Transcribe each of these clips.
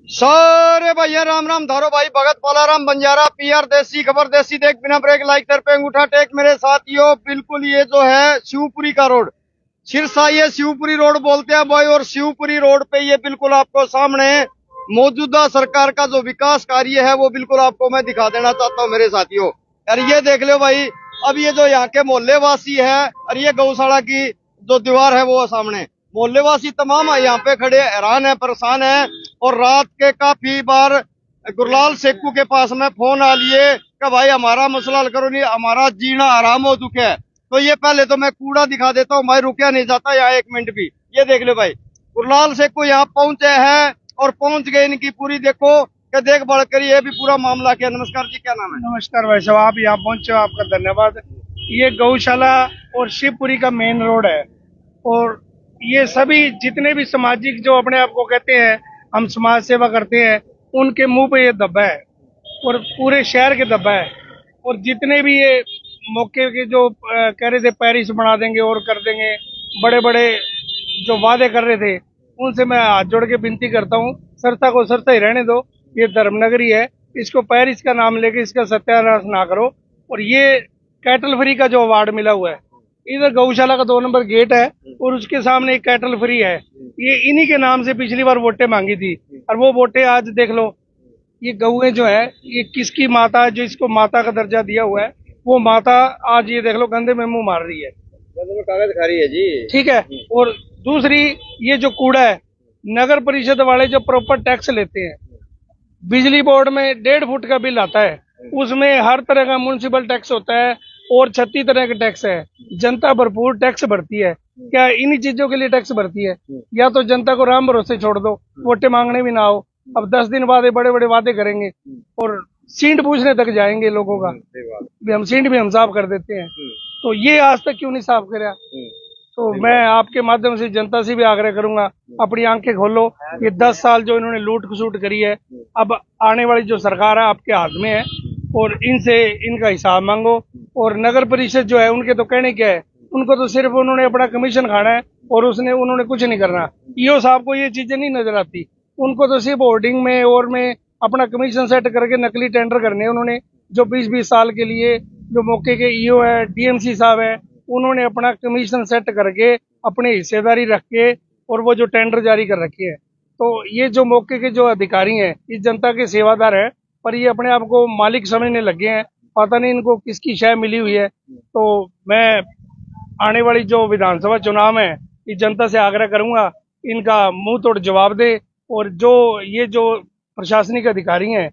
सारे भैया राम राम धारो भाई भगत पोलाराम बंजारा पीआर देसी खबर देसी देख बिना ब्रेक लाइक सर पे अंगूठा टेक मेरे साथियों। बिल्कुल ये जो है शिवपुरी का रोड सिरसा ये शिवपुरी रोड बोलते हैं भाई। और शिवपुरी रोड पे ये बिल्कुल आपको सामने मौजूदा सरकार का जो विकास कार्य है वो बिल्कुल आपको मैं दिखा देना चाहता हूँ मेरे साथियों। और ये देख लो भाई, अब ये जो यहाँ के मोहल्ले वासी है और ये गौशाला की जो दीवार है वो सामने मोहल्ले वासी तमाम यहाँ पे खड़े हैरान है परेशान है। और रात के काफी बार गुरलाल सेकू के पास में फोन आ लिए कि भाई हमारा मसला हल करो, नहीं हमारा जीना आराम हो चुका है। तो ये पहले तो मैं कूड़ा दिखा देता हूँ भाई, रुकया नहीं जाता यहाँ एक मिनट भी। ये देख लो भाई, गुरलाल सेकू यहाँ पहुंचे हैं और पहुंच गए इनकी पूरी देखो कि देखभाल करी है भी पूरा मामला क्या। नमस्कार जी, क्या नाम है? नमस्कार भाई साहब, आप यहाँ पहुंचे हो, आपका धन्यवाद। ये गौशाला और शिवपुरी का मेन रोड है और ये सभी जितने भी सामाजिक जो अपने आप को कहते हैं हम समाज सेवा करते हैं उनके मुंह पे ये दब्बा है और पूरे शहर के दब्बा है। और जितने भी ये मौके के जो कह रहे थे पेरिस बना देंगे और कर देंगे, बड़े बड़े जो वादे कर रहे थे, उनसे मैं हाथ जोड़ के विनती करता हूँ सरसा को सरसा ही रहने दो। ये धर्मनगरी है, इसको पेरिस का नाम लेके इसका सत्यानाश ना करो। और ये कैटल फ्री का जो अवार्ड मिला हुआ है, इधर गौशाला का 2 नंबर गेट है और उसके सामने एक कैटल फ्री है। ये इन्हीं के नाम से पिछली बार वोटें मांगी थी और वो वोटें आज देख लो। ये गौएं जो है ये किसकी माता है, जो इसको माता का दर्जा दिया हुआ है, वो माता आज ये देख लो गंदे में मुंह मार रही है, गंदे में कागज खा रही है जी। ठीक है। और दूसरी, ये जो कूड़ा है, नगर परिषद वाले जो प्रॉपर टैक्स लेते हैं, बिजली बोर्ड में 1.5 फुट का बिल आता है, उसमें हर तरह का म्युनिसिपल टैक्स होता है और 36 तरह के टैक्स है। जनता भरपूर टैक्स भरती है, क्या इन्हीं चीजों के लिए टैक्स भरती है? या तो जनता को राम भरोसे छोड़ दो, वोटें मांगने भी ना हो। अब 10 दिन बाद बड़े बड़े वादे करेंगे और सीट पूछने तक जाएंगे लोगों का भी हम सीट भी हम साफ कर देते हैं। तो ये आज तक क्यों नहीं साफ करा? तो मैं आपके माध्यम से जनता से भी आग्रह करूंगा, अपनी आंखें खोलो। ये 10 साल जो इन्होंने लूट खसूट करी है, अब आने वाली जो सरकार है आपके हाथ में है और इनसे इनका हिसाब मांगो। और नगर परिषद जो है उनके तो कहने क्या है, उनको तो सिर्फ उन्होंने अपना कमीशन खाना है और उन्होंने कुछ नहीं करना। ईओ साहब को ये चीजें नहीं नजर आती, उनको तो सिर्फ होर्डिंग में और में अपना कमीशन सेट करके नकली टेंडर करने। उन्होंने जो 20-20 साल के लिए जो मौके के ईओ है, डीएमसी साहब है, उन्होंने अपना कमीशन सेट करके अपनी हिस्सेदारी रख के और वो जो टेंडर जारी कर रखे हैं। तो ये जो मौके के जो अधिकारी हैं, इस जनता के सेवादार है, पर ये अपने आप को मालिक समझने लगे हैं। पता नहीं इनको किसकी शय मिली हुई है। तो मैं आने वाली जो विधानसभा चुनाव है, इस जनता से आग्रह करूंगा इनका मुंह तोड़ जवाब दे। और जो प्रशासनिक अधिकारी हैं,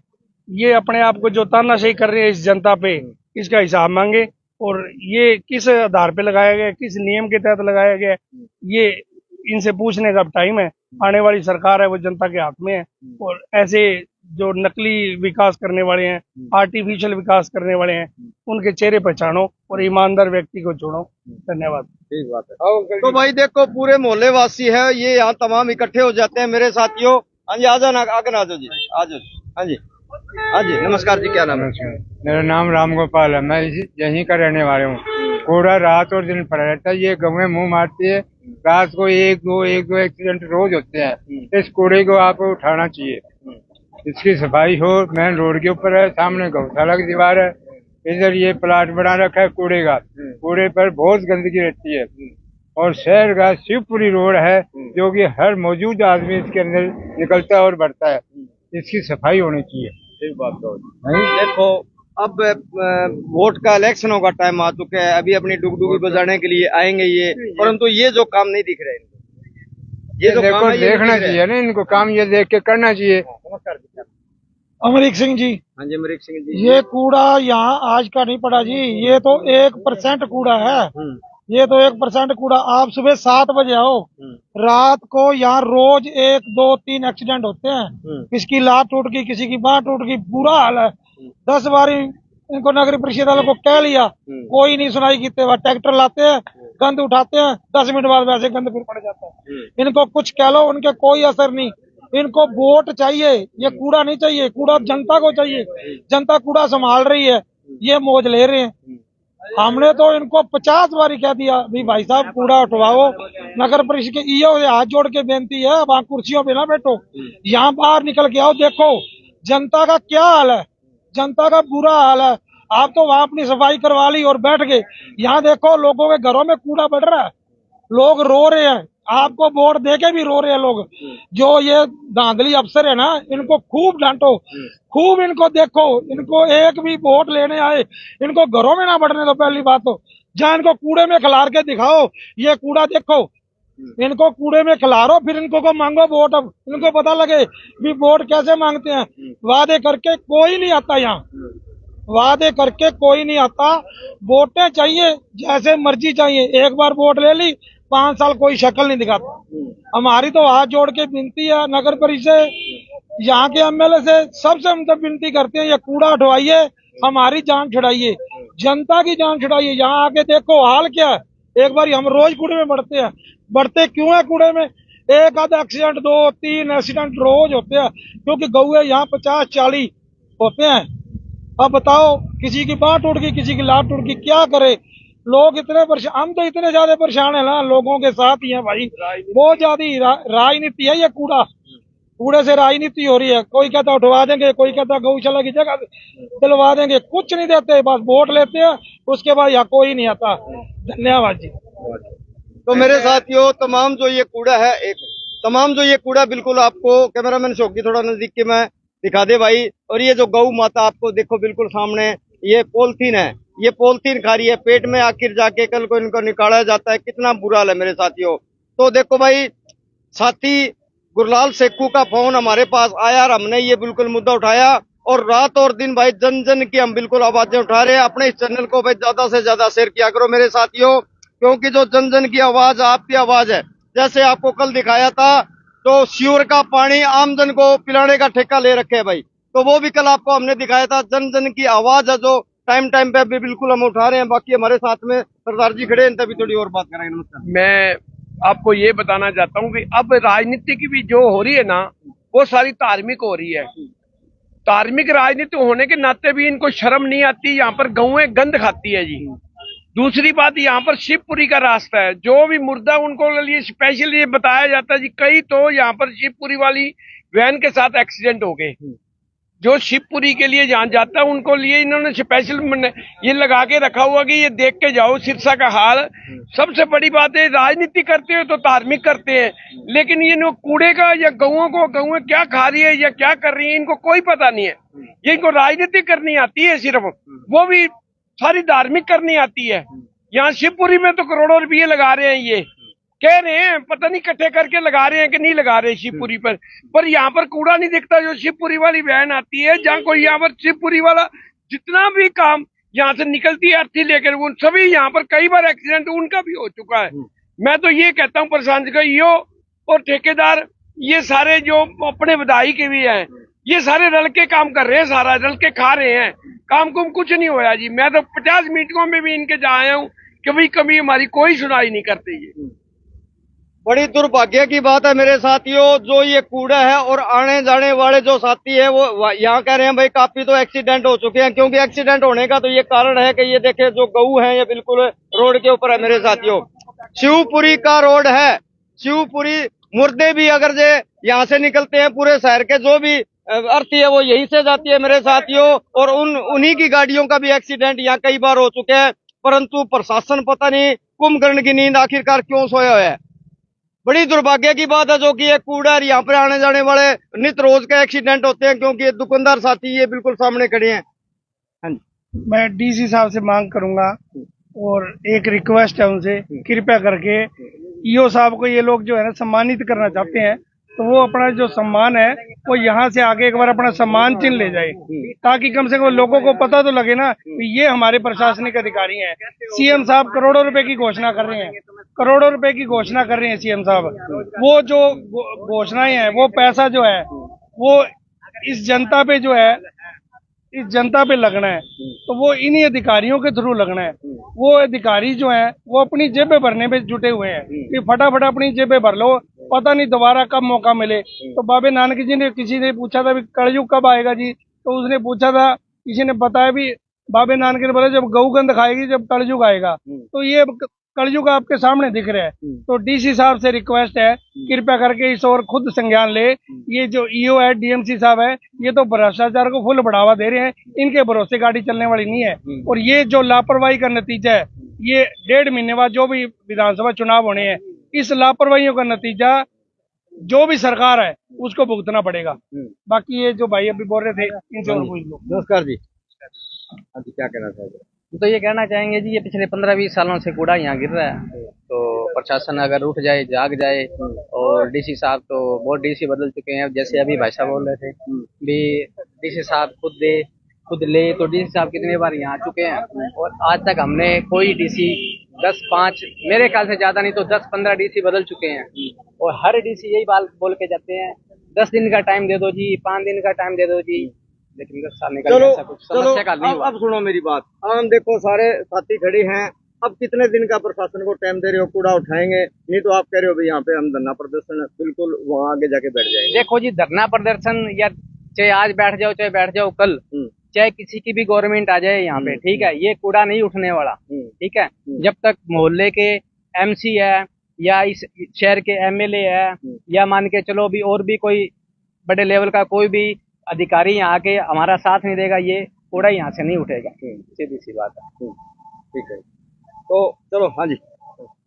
ये अपने आप को जो तानाशाही कर रहे हैं इस जनता पे, इसका हिसाब मांगे। और ये किस आधार पे लगाया गया, किस नियम के तहत लगाया गया, ये इनसे पूछने का टाइम है। आने वाली सरकार है वो जनता के हाथ में है। और ऐसे जो नकली विकास करने वाले हैं, आर्टिफिशियल विकास करने वाले हैं, उनके चेहरे पहचानो और ईमानदार व्यक्ति को चुनो। धन्यवाद। ठीक बात है। तो भाई देखो, पूरे मोहल्ले वासी है ये यहाँ तमाम इकट्ठे हो जाते हैं मेरे साथियों। हाँ जी, आ जाओ ना, आगे आ जाओ जी, आ जाओ। हाँ जी, हाँ जी, नमस्कार जी, क्या नाम है? मेरा नाम राम गोपाल है, मैं यहीं का रहने वाला हूँ। कूड़ा रात और दिन पड़ा रहता है, ये गवें मुंह मारती है। रात को एक दो एक्सीडेंट रोज होते हैं। इस कूड़े को आपको उठाना चाहिए, इसकी सफाई हो। मेन रोड के ऊपर है, सामने गौशाला की दीवार है, इधर ये प्लाट बना रखा है कूड़े का। कूड़े पर बहुत गंदगी रहती है। और शहर का शिवपुरी रोड है जो कि हर मौजूद आदमी इसके अंदर निकलता है और बढ़ता है, इसकी सफाई होनी चाहिए। ठीक बात तो देखो, अब वोट का इलेक्शन का टाइम आ चुका है, अभी अपनी डुगडुगी बजाने के लिए आएंगे ये, परंतु ये जो काम नहीं दिख रहे इनको, ये जो देखो देखना चाहिए ना, इनको काम ये देख के करना चाहिए। नमस्कार जी, अमरीक सिंह जी। हाँ जी, अमरीक सिंह जी। ये कूड़ा यहाँ आज का नहीं पड़ा जी, ये तो 1% कूड़ा है। ये तो 1% कूड़ा। आप सुबह 7 बजे आओ, रात को यहाँ रोज 1, 2, 3 एक्सीडेंट होते हैं। किसी की लात टूट गई, किसी की बांह टूट गई, बुरा हाल है। 10 बार इनको नगरीय परिषद वालों को कह लिया, कोई नहीं सुनाई की। ट्रैक्टर लाते हैं, गंद उठाते हैं, 10 मिनट बाद वैसे गंद फिर पड़ जाता है। इनको कुछ कह लो, उनके कोई असर नहीं। इनको वोट चाहिए, ये कूड़ा नहीं चाहिए। कूड़ा जनता को चाहिए, जनता कूड़ा संभाल रही है, ये मौज ले रहे हैं। हमने तो इनको 50 बारी कह दिया भी भाई साहब कूड़ा उठवाओ। नगर परिषद के ईओ से हाथ जोड़ के बेनती है, वहां कुर्सियों पे ना बैठो, यहाँ बाहर निकल के आओ, देखो जनता का क्या हाल है, जनता का बुरा हाल है। आप तो वहां अपनी सफाई करवा ली और बैठ गए, यहाँ देखो लोगों के घरों में कूड़ा बढ़ रहा है, लोग रो रहे हैं, आपको वोट देके भी रो रहे हैं लोग। जो ये धांधली अफसर है ना, इनको खूब डांटो, खूब इनको देखो, इनको एक भी वोट लेने आए इनको घरों में ना बढ़ने दो। पहली बात तो जहाँ इनको कूड़े में खिलार के दिखाओ, ये कूड़ा देखो, इनको कूड़े में खिलारो, फिर इनको को मांगो वोट। अब इनको पता लगे भी वोट कैसे मांगते हैं। वादे करके कोई नहीं आता यहाँ, वादे करके कोई नहीं आता। वोटें चाहिए जैसे मर्जी चाहिए, एक बार वोट ले ली 5 साल कोई शक्ल नहीं दिखाता। हमारी तो हाथ जोड़ के विनती है नगर परिषद यहाँ के एमएलए से, सबसे हम तो विनती करते हैं ये कूड़ा हटवाइए, हमारी जान छुड़ाइए, जनता की जान छुड़ाइए। यहाँ आके देखो हाल क्या है, एक बार हम रोज कूड़े में बढ़ते हैं, बढ़ते क्यों है कूड़े में? एक आधा एक्सीडेंट, 2-3 एक्सीडेंट रोज होते हैं, क्योंकि गौए यहाँ 50-40 होते हैं। अब बताओ, किसी की बांह टूट गई, किसी की लात टूट गई, क्या करे लोग? इतने परेशान, हम तो इतने ज्यादा परेशान है ना, लोगों के साथ ही है भाई, बहुत ज्यादा राजनीति है ये कूड़ा, कूड़े से राजनीति हो रही है। कोई कहता उठवा देंगे, कोई कहता गौशाला की जगह दिलवा देंगे, कुछ नहीं देते, बस वोट लेते हैं, उसके बाद यहाँ कोई नहीं आता। धन्यवाद जी। तो मेरे साथियों, तमाम जो ये कूड़ा है, तमाम जो ये कूड़ा, बिल्कुल आपको कैमरामैन शौकी थोड़ा नजदीक के मैं दिखा दे भाई। और ये जो गौ माता आपको देखो बिल्कुल सामने, ये पॉलिथीन है, ये पॉलिथीन खा रही है, पेट में आखिर जाके कल को इनको निकाला जाता है। कितना बुरा हाल है मेरे साथियों। तो देखो भाई, साथी गुरलाल सेक्कू का फोन हमारे पास आया और हमने ये बिल्कुल मुद्दा उठाया, और रात और दिन भाई जन जन की हम बिल्कुल आवाजें उठा रहे हैं। अपने इस चैनल को भाई ज्यादा से ज्यादा शेयर किया करो मेरे साथियों, क्योंकि जो जन जन की आवाज आपकी आवाज है। जैसे आपको कल दिखाया था, तो सीवर का पानी आमजन को पिलाने का ठेका ले रखे है भाई, तो वो भी कल आपको हमने दिखाया था। जन जन की आवाज है जो टाइम टाइम पे अभी बिल्कुल हम उठा रहे हैं। बाकी हमारे साथ में सरदार जी खड़े हैं, तभी थोड़ी और बात करेंगे। नमस्कार। मैं आपको ये बताना चाहता हूँ कि अब राजनीति की भी जो हो रही है ना, वो सारी धार्मिक हो रही है। धार्मिक राजनीति होने के नाते भी इनको शर्म नहीं आती। यहाँ पर गौएं गंद खाती है जी। दूसरी बात, यहाँ पर शिवपुरी का रास्ता है, जो भी मुर्दा उनको लिए स्पेशल ये बताया जाता है जी। कई तो यहाँ पर शिवपुरी वाली वैन के साथ एक्सीडेंट हो गए। जो शिवपुरी के लिए जान जाता है उनको लिए इन्होंने स्पेशल ये लगा के रखा हुआ कि ये देख के जाओ सिरसा का हाल। सबसे बड़ी बात है, राजनीति करते हो तो धार्मिक करते हैं, लेकिन ये कूड़े का या गौएं क्या खा रही है या क्या कर रही है इनको कोई पता नहीं है। ये इनको राजनीति करनी आती है सिर्फ, वो भी सारी धार्मिक करनी आती है। यहाँ शिवपुरी में तो करोड़ों रुपये लगा रहे हैं, ये कह रहे हैं, पता नहीं इकट्ठे करके लगा रहे हैं कि नहीं लगा रहे शिवपुरी पर यहाँ पर कूड़ा नहीं दिखता। जो शिवपुरी वाली वैन आती है, जहाँ कोई यहाँ पर शिवपुरी वाला जितना भी काम यहाँ से निकलती है अर्थी लेकर, उन सभी यहाँ पर कई बार एक्सीडेंट उनका भी हो चुका है। मैं तो ये कहता हूँ प्रशासन का यो और ठेकेदार, ये सारे जो अपने बधाई के भी हैं, ये सारे रल के काम कर रहे हैं, सारा रल के खा रहे हैं। काम कुम कुछ नहीं होया जी। मैं तो 50 मीटिंगों में भी इनके जा आया हूँ, कभी हमारी कोई सुनाई नहीं करते ये। बड़ी दुर्भाग्य की बात है मेरे साथियों, जो ये कूड़ा है। और आने जाने वाले जो साथी है वो यहाँ कह रहे हैं भाई काफी तो एक्सीडेंट हो चुके हैं, क्योंकि एक्सीडेंट होने का तो ये कारण है कि ये देखे जो गऊ है ये बिल्कुल रोड के ऊपर है मेरे साथियों। शिवपुरी का रोड है, शिवपुरी मुर्दे भी अगर जे यहाँ से निकलते हैं, पूरे शहर के जो भी अर्थी है वो यहीं से जाती है मेरे साथियों। और उन्हीं की गाड़ियों का भी एक्सीडेंट यहाँ कई बार हो चुके हैं, परंतु प्रशासन पता नहीं कुंभकर्ण की नींद आखिरकार क्यों सोया हुआ है। बड़ी दुर्भाग्य की बात है जो कि ये कूड़ा यहाँ पर आने जाने वाले नित रोज के एक्सीडेंट होते हैं, क्योंकि ये दुकानदार साथी ये बिल्कुल सामने खड़े हैं। हाँ जी, मैं डीसी साहब से मांग करूंगा और एक रिक्वेस्ट है उनसे, कृपया करके ईओ साहब को ये लोग जो है ना सम्मानित करना चाहते हैं, तो वो अपना जो सम्मान है वो यहाँ से आगे एक बार अपना सम्मान चिन्ह ले जाए, ताकि कम से कम लोगों को पता तो लगे ना कि ये हमारे प्रशासनिक अधिकारी हैं। सीएम साहब करोड़ों रुपए की घोषणा कर रहे हैं, करोड़ों रुपए की घोषणा कर रहे हैं सीएम साहब। वो जो घोषणाएं हैं, वो पैसा जो है वो इस जनता पे जो है, इस जनता पे लगना है, तो वो इन्हीं अधिकारियों के थ्रू लगना है। वो अधिकारी जो हैं वो अपनी जेबें भरने पे जुटे हुए हैं कि फटाफट अपनी जेबें भर लो, पता नहीं दोबारा कब मौका मिले। तो बाबे नानक जी ने, किसी ने पूछा था भी कलयुग कब आएगा जी, तो उसने पूछा था, किसी ने बताया भी बाबे नानक ने बोला जब गऊ गंध खाएगी जब कलयुग आएगा, तो ये कलयुग आपके सामने दिख रहा है। तो डीसी साहब से रिक्वेस्ट है, कृपया करके इस और खुद संज्ञान ले। ये जो ईओ है, डीएमसी साहब है, ये तो भ्रष्टाचार को फुल बढ़ावा दे रहे हैं, इनके भरोसे गाड़ी चलने वाली नहीं है। और ये जो लापरवाही का नतीजा है, ये 1.5 महीने बाद जो भी विधानसभा चुनाव होने हैं, इस लापरवाहियों का नतीजा जो भी सरकार है उसको भुगतना पड़ेगा। बाकी ये जो भाई अभी बोल रहे थे, इनसे और पूछ लो। नमस्कार जी, हाँ जी, क्या कहना चाहोगे? तो ये कहना चाहेंगे जी, ये पिछले 15-20 सालों से कूड़ा यहाँ गिर रहा है, तो प्रशासन अगर उठ जाए, जाग जाए, और डीसी साहब तो बहुत डीसी बदल चुके हैं। जैसे अभी भाई साहब बोल रहे थे भी डीसी साहब खुद ले, तो डीसी साहब कितनी बार यहाँ आ चुके हैं और आज तक हमने कोई डीसी 10-5, मेरे ख्याल से ज्यादा नहीं तो 10-15 डीसी बदल चुके हैं। और हर डीसी यही बात बोल के जाते हैं, 10 दिन का टाइम दे दो जी, 5 दिन का टाइम दे दो जी, लेकिन 10 साल निकल चलो ऐसा कुछ समस्या का नहीं हुआ। अब सुनो मेरी बात। हम देखो सारे साथी खड़े हैं, अब कितने दिन का प्रशासन को टाइम दे रहे हो? कूड़ा उठाएंगे, नहीं तो आप कह रहे हो भाई यहाँ पे हम धरना प्रदर्शन बिल्कुल वहाँ आगे जाके बैठ जाएंगे। देखो जी, धरना प्रदर्शन या चाहे आज बैठ जाओ चाहे बैठ जाओ कल, चाहे किसी की भी गवर्नमेंट आ जाए यहाँ पे, ठीक है, ये कूड़ा नहीं उठने वाला, ठीक है। जब तक मोहल्ले के एमसी है या इस शहर के एमएलए है या मान के चलो भी और भी कोई बड़े लेवल का कोई भी अधिकारी यहाँ आके हमारा साथ नहीं देगा, ये कूड़ा यहाँ से नहीं उठेगा। सीधी सी बात है। ठीक है, तो चलो। हाँ जी,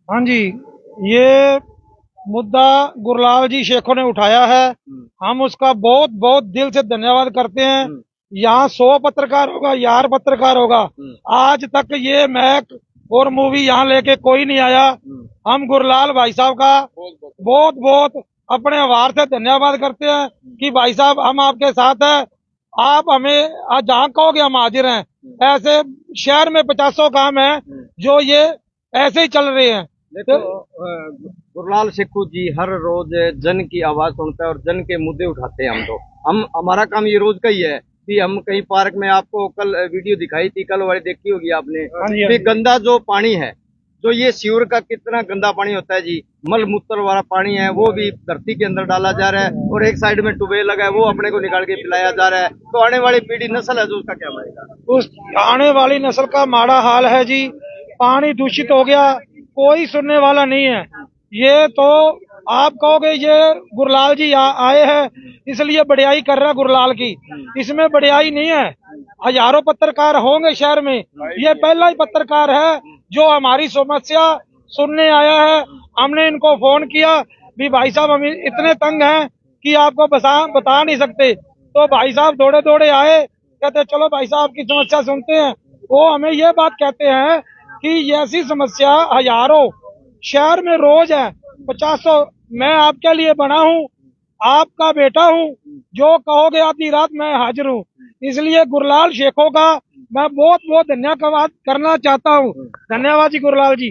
हाँ जी, ये मुद्दा गुरलाल जी शेखों ने उठाया है, हम उसका बहुत बहुत दिल से धन्यवाद करते हैं। यहाँ 100 पत्रकार होगा, यार पत्रकार होगा, आज तक ये मैक और मूवी यहाँ लेके कोई नहीं आया। हम गुरलाल भाई साहब का बहुत बहुत अपने आभार से धन्यवाद करते हैं कि भाई साहब हम आपके साथ हैं, आप हमें आज जहाँ कहोगे हम हाजिर हैं। ऐसे शहर में 50 काम है जो ये ऐसे ही चल रहे हैं। देखो गुरलाल शेखू जी हर रोज जन की आवाज सुनते हैं और जन के मुद्दे उठाते हैं। हम हमारा काम ये रोज का ही है कि हम कहीं पार्क में, आपको कल वीडियो दिखाई थी, कल वाली देखी होगी आपने, कि गंदा जो पानी है, जो ये सीवर का कितना गंदा पानी होता है जी, मल मूत्र वाला पानी है, वो भी धरती के अंदर डाला जा रहा है और एक साइड में ट्यूबवेल लगा है, वो अपने को निकाल के पिलाया जा रहा है। तो आने वाली पीढ़ी नस्ल है जो उसका क्या बनेगा? उस आने वाली नस्ल का माड़ा हाल है जी। पानी दूषित हो गया, कोई सुनने वाला नहीं है। ये तो आप कहोगे ये गुरलाल जी आए हैं इसलिए बढ़ियाई कर रहा है गुरलाल की, इसमें बढ़ियाई नहीं है। हजारों पत्रकार होंगे शहर में, ये पहला ही पत्रकार है जो हमारी समस्या सुनने आया है। हमने इनको फोन किया भी भाई साहब हम इतने तंग हैं कि आपको बता नहीं सकते, तो भाई साहब दौड़े दौड़े आए, कहते चलो भाई साहब की समस्या सुनते हैं। वो हमें ये बात कहते हैं कि ऐसी समस्या हजारों शहर में रोज है, 50। मैं आपके लिए बना हूँ, आपका बेटा हूँ, जो कहोगे आधी रात मैं हाजिर हूँ। इसलिए गुरलाल शेखों का मैं बहुत बहुत धन्यवाद करना चाहता हूँ। धन्यवाद जी गुरलाल जी।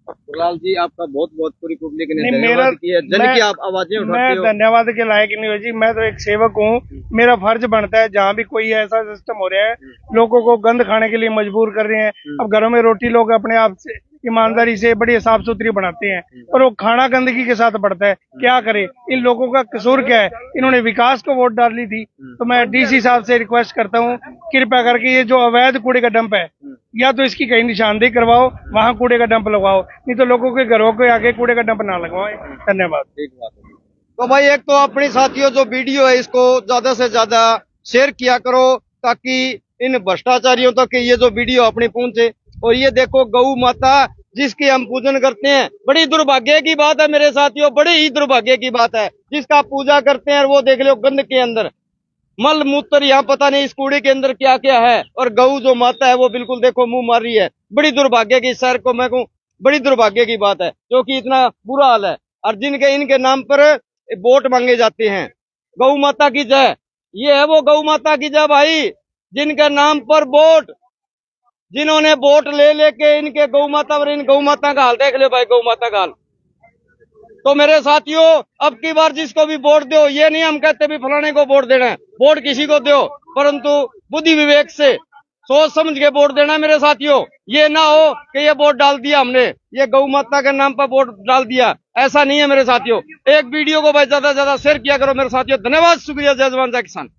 गुरलाल जी आपका बहुत बहुत पूरी पब्लिक ने नहीं, धन्यवाद किया। जन की आप आवाजें उठाते हो। मैं धन्यवाद के लायक नहीं हो जी, मैं तो एक सेवक हूँ। मेरा फर्ज बनता है जहाँ भी कोई ऐसा सिस्टम हो रहा है, लोगों को गंद खाने के लिए मजबूर कर रहे हैं। अब घरों में रोटी लोग अपने आप से ईमानदारी से बड़ी साफ सुथरी बनाते हैं, पर वो खाना गंदगी के साथ बढ़ता है। क्या करे, इन लोगों का कसूर क्या है? इन्होंने विकास को वोट डाली थी। तो मैं डीसी साहब से रिक्वेस्ट करता हूँ, कृपया करके ये जो अवैध कूड़े का डंप है, या तो इसकी कहीं निशानदेही करवाओ, वहाँ कूड़े का डंप लगवाओ, नहीं तो लोगों के घरों के आगे कूड़े का डंप ना लगवाए। धन्यवाद। तो भाई एक तो अपने साथियों जो वीडियो है इसको ज्यादा से ज्यादा शेयर किया करो, ताकि इन भ्रष्टाचारियों तक ये जो वीडियो अपनी पहुंचे। और ये देखो गौ माता जिसकी हम पूजन करते हैं, बड़ी दुर्भाग्य की बात है मेरे साथियों, बड़ी ही दुर्भाग्य की बात है। जिसका पूजा करते हैं और वो देख लो गंद के अंदर मल मूत्र, यहाँ पता नहीं इस कूड़े के अंदर क्या क्या है। और गऊ जो माता है वो बिल्कुल देखो मुंह मार रही है। बड़ी दुर्भाग्य की, शहर को मैं कहूँ बड़ी दुर्भाग्य की बात है, क्योंकि इतना बुरा हाल है। और जिनके इनके नाम पर वोट मांगे जाते हैं। गौ माता की जय, ये है वो गौ माता की जय भाई, जिनके नाम पर वोट, जिन्होंने वोट ले लेके इनके गौ माता और इन गौ माता का हाल देख ले भाई, गौ माता का हाल। तो मेरे साथियों अब की बार जिसको भी वोट दो, ये नहीं हम कहते भी फलाने को वोट देना है, वोट किसी को दो, परंतु बुद्धि विवेक से सोच समझ के वोट देना मेरे साथियों। ये ना हो कि ये वोट डाल दिया हमने, ये गौ माता के नाम पर वोट डाल दिया, ऐसा नहीं है मेरे साथियों। एक वीडियो को भाई ज्यादा से ज्यादा शेयर किया करो मेरे साथियों। धन्यवाद, शुक्रिया, जय जवान जय किसान।